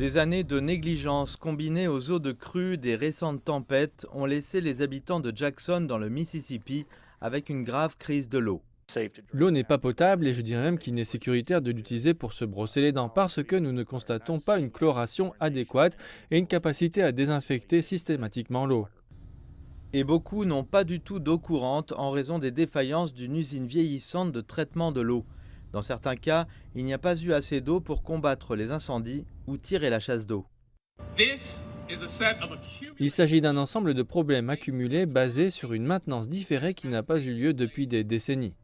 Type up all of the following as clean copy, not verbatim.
Des années de négligence combinées aux eaux de crue des récentes tempêtes ont laissé les habitants de Jackson dans le Mississippi avec une grave crise de l'eau. L'eau n'est pas potable et je dirais même qu'il n'est sécuritaire de l'utiliser pour se brosser les dents parce que nous ne constatons pas une chloration adéquate et une capacité à désinfecter systématiquement l'eau. Et beaucoup n'ont pas du tout d'eau courante en raison des défaillances d'une usine vieillissante de traitement de l'eau. Dans certains cas, il n'y a pas eu assez d'eau pour combattre les incendies ou tirer la chasse d'eau. Il s'agit d'un ensemble de problèmes accumulés basés sur une maintenance différée qui n'a pas eu lieu depuis des décennies.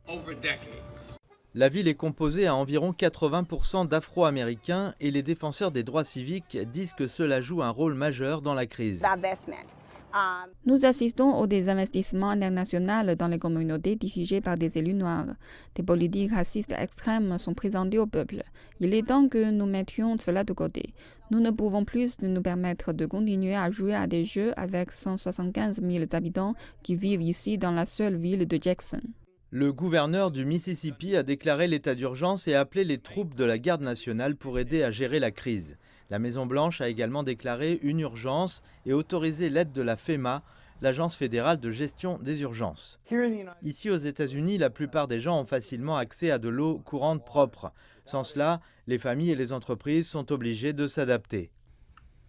La ville est composée à environ 80% d'Afro-Américains et les défenseurs des droits civiques disent que cela joue un rôle majeur dans la crise. Nous assistons au désinvestissement international dans les communautés dirigées par des élus noirs. Des politiques racistes extrêmes sont présentées au peuple. Il est temps que nous mettions cela de côté. Nous ne pouvons plus nous permettre de continuer à jouer à des jeux avec 175 000 habitants qui vivent ici dans la seule ville de Jackson. Le gouverneur du Mississippi a déclaré l'état d'urgence et a appelé les troupes de la garde nationale pour aider à gérer la crise. La Maison-Blanche a également déclaré une urgence et autorisé l'aide de la FEMA, l'Agence fédérale de gestion des urgences. Ici aux États-Unis, la plupart des gens ont facilement accès à de l'eau courante propre. Sans cela, les familles et les entreprises sont obligées de s'adapter.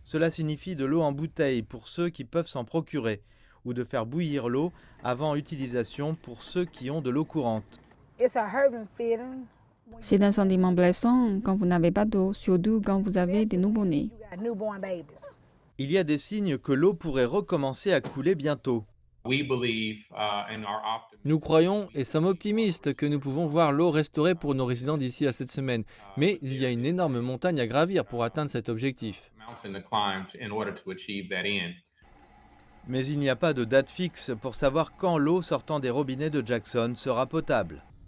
Cela signifie de l'eau en bouteille pour ceux qui peuvent s'en procurer, ou de faire bouillir l'eau avant utilisation pour ceux qui ont de l'eau courante. C'est un sentiment blessant quand vous n'avez pas d'eau, surtout quand vous avez des nouveau-nés. Il y a des signes que l'eau pourrait recommencer à couler bientôt. Nous croyons et sommes optimistes que nous pouvons voir l'eau restaurée pour nos résidents d'ici à cette semaine. Mais il y a une énorme montagne à gravir pour atteindre cet objectif. Mais il n'y a pas de date fixe pour savoir quand l'eau sortant des robinets de Jackson sera potable.